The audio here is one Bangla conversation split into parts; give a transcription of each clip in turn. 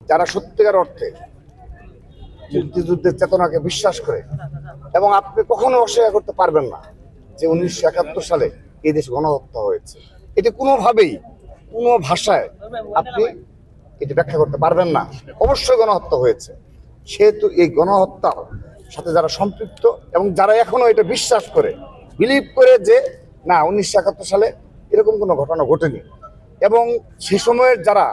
যারা সত্যিকার অর্থে মুক্তিযুদ্ধের চেতনাকে বিশ্বাস করে, এবং আপনি কখনো অস্বীকার করতে পারবেন না যে 1971 সালে এই দেশে গণহত্যা হয়েছে। এটি কোনোভাবেই কোনো ভাষায় আপনি এটি ব্যাখ্যা করতে পারবেন না। অবশ্যই গণহত্যা হয়েছে। সেহেতু এই গণহত্যার সাথে যারা সম্পৃক্ত এবং যারা এখনো এটা বিশ্বাস করে, বিলিভ করে যে না 1971 সালে এরকম কোনো ঘটনা ঘটেনি, এবং সে সময়ের যারা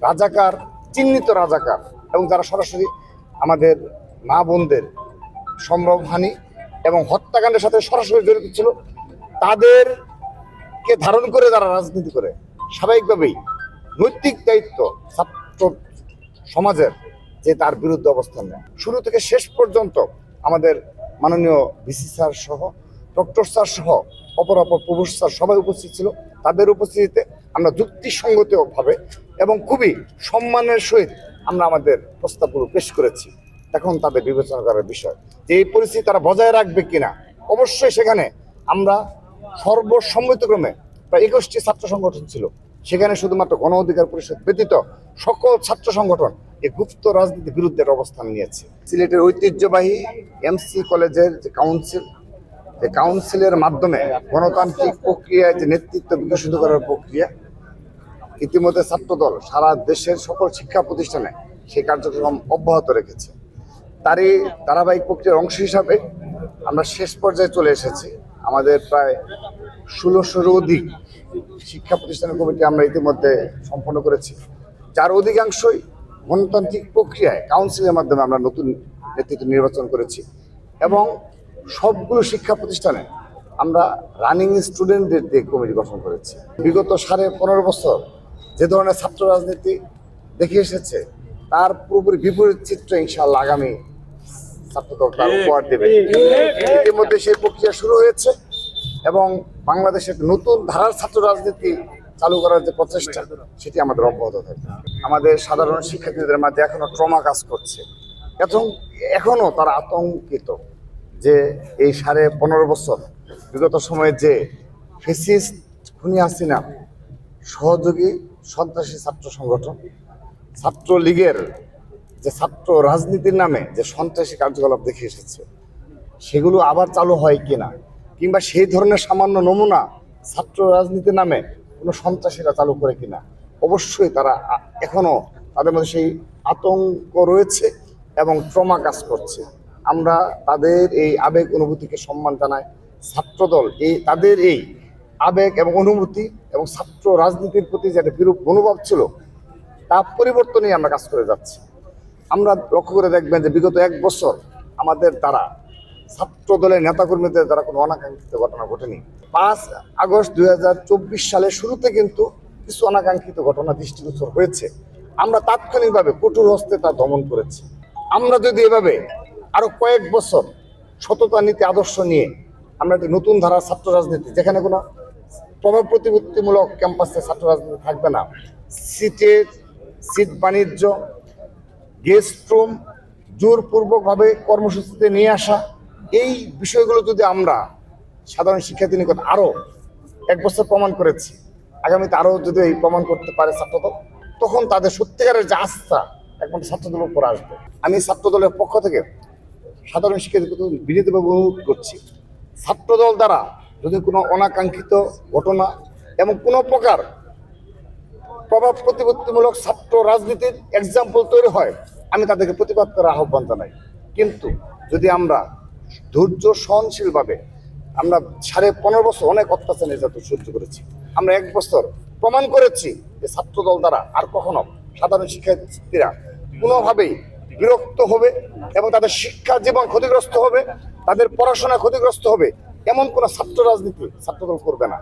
রাজাকার, চিহ্নিত রাজাকার, এবং যারা সরাসরি আমাদের মা বোনদের সম্ভ্রমহানি এবং হত্যাকাণ্ডের সাথে সরাসরি জড়িত ছিল, তাদেরকে ধারণ করে যারা রাজনীতি করে, স্বাভাবিকভাবেই নৈতিক দায়িত্ব ছাত্র সমাজের যে তার বিরুদ্ধে অবস্থান নেয়। শুরু থেকে শেষ পর্যন্ত আমাদের মাননীয় ভিসি স্যার সহ, ডক্টর স্যার সহ, অপর প্রভূষ স্যার সবাই উপস্থিত ছিল। তাদের উপস্থিতিতে আমরা যুক্তিসঙ্গতভাবে এবং খুবই সম্মানের সহিত আমরা আমাদের প্রস্তাবগুলো পেশ করেছি। এখন তাদের বিবেচনা করার বিষয় যে এই পরিস্থিতি তারা বজায় রাখবে কিনা। অবশ্যই সেখানে আমরা সর্বসম্মতিক্রমে প্রায় 21টি ছাত্র সংগঠন ছিল, সেখানে শুধুমাত্র গণ অধিকার পরিষদ ব্যতীত সকল ছাত্র সংগঠন এই গুপ্ত রাজনীতির বিরুদ্ধে অবস্থান নিয়েছে। সিলেটের ঐতিহ্যবাহী এমসি কলেজের যে কাউন্সিলের মাধ্যমে গণতান্ত্রিক প্রক্রিয়ায় যে নেতৃত্ব বিকশিত করার প্রক্রিয়া, ইতিমধ্যে ছাত্রদল সারা দেশের সকল শিক্ষা প্রতিষ্ঠানে সেই কার্যক্রম অব্যাহত রেখেছে। তারই ধারাবাহিক প্রক্রিয়ার অংশ হিসাবে আমরা শেষ পর্যায়ে চলে এসেছি। আমাদের প্রায় 1600-এর অধিক শিক্ষা প্রতিষ্ঠানের কমিটি আমরা ইতিমধ্যে সম্পন্ন করেছি, যার অধিকাংশই গণতান্ত্রিক প্রক্রিয়ায় কাউন্সিলের মাধ্যমে আমরা নতুন নেতৃত্ব নির্বাচন করেছি, এবং সবগুলো শিক্ষা প্রতিষ্ঠানে আমরা রানিং স্টুডেন্টদের দিয়ে কমিটি গঠন করেছি। বিগত 15.5 বছর যে ধরনের ছাত্র রাজনীতি দেখে এসেছে, তার পুরোপুরি বিপরীত চিত্র ইনশাআল্লাহ আগামী ছাত্রদল তার উপহার দেবে। ইতিমধ্যে সেই প্রক্রিয়া শুরু হয়েছে, এবং বাংলাদেশে নতুন ধারার ছাত্র রাজনীতি চালু করার যে প্রচেষ্টা, সেটি আমাদের অব্যাহত থাকবে। আমাদের সাধারণ শিক্ষার্থীদের মাঝে এখনো ট্রমা কাজ করছে, এখনো তারা আতঙ্কিত যে এই 15.5 বছর বিগত সময়ে যে ফ্যাসিস্ট খুনি হাসিনা সহযোগী সন্ত্রাসী ছাত্র সংগঠন, ছাত্রলীগের যে ছাত্র রাজনীতির নামে যে সন্ত্রাসী কার্যকলাপ দেখে এসেছে, সেগুলো আবার চালু হয় কিনা, কিংবা সেই ধরনের সামান্য নমুনা ছাত্র রাজনীতির নামে কোনো সন্ত্রাসীরা চালু করে কিনা। অবশ্যই তারা এখনো তাদের মধ্যে সেই আতঙ্ক রয়েছে এবং ট্রমা কাজ করছে। আমরা তাদের এই আবেগ অনুভূতিকে সম্মান জানাই। ছাত্রদল তাদের এই আবেগ এবং অনুভূতি এবং ছাত্র রাজনীতির প্রতি যে একটা বিরূপ মনোভাব ছিল, তা পরিবর্তনে আমরা কাজ করে যাচ্ছি। আমরা লক্ষ্য করে দেখবেন যে বিগত 1 বছর আমাদের দ্বারা ছাত্র দলের নেতাকর্মীদের দ্বারা কোনো অনাকাঙ্ক্ষিত ঘটনা ঘটেনি। 5 আগস্ট 2024 সালের শুরুতে কিন্তু কিছু অনাকাঙ্ক্ষিত ঘটনা দৃষ্টিগোচর হয়েছে। আমরা তাৎক্ষণিকভাবে কঠোর হস্তে তা দমন করেছি। আমরা যদি এভাবে আরো কয়েক বছর সততা নীতি আদর্শ নিয়ে আমরা একটি নতুন ধারার ছাত্র রাজনীতি, যেখানে কোনো প্রভাব প্রতিপত্তিমূলক ক্যাম্পাসে ছাত্র রাজনীতি থাকবে না, সিট বাণিজ্য, গেস্ট রুম জোরপূর্বকভাবে কর্মসূচিতে নিয়ে আসা, এই বিষয়গুলো যদি আমরা সাধারণ শিক্ষার্থী নিকট আরও 1 বছর প্রমাণ করেছি, আগামীতে আরও যদি এই প্রমাণ করতে পারে ছাত্রদল, তখন তাদের সত্যিকারের যে আস্থা একমাত্র ছাত্রদলের উপর আসবে। আমি ছাত্রদলের পক্ষ থেকে সাধারণ শিক্ষার্থীদের বিনীতভাবে অনুরোধ করছি, ছাত্রদল দ্বারা যদি কোনো অনাকাঙ্ক্ষিত ঘটনা এবং কোনো প্রকার প্রভাব প্রতিপত্তিমূলক ছাত্র রাজনীতির এক্সাম্পল তৈরি হয়, আমি তাদেরকে প্রতিবাদ করার আহ্বান জানাই। কিন্তু যদি আমরা ধৈর্য সহনশীলভাবে, আমরা 15.5 বছর অনেক অত্যাচার নির্যাতন সহ্য করেছি, আমরা 1 বছর প্রমাণ করেছি যে ছাত্রদল দ্বারা আর কখনো সাধারণ শিক্ষার্থীরা কোনোভাবেই বিরক্ত হবে এবং তাদের শিক্ষা জীবন ক্ষতিগ্রস্ত হবে, তাদের পড়াশোনা ক্ষতিগ্রস্ত হবে, এমন কোনো ছাত্র রাজনীতি ছাত্রদল করবে না।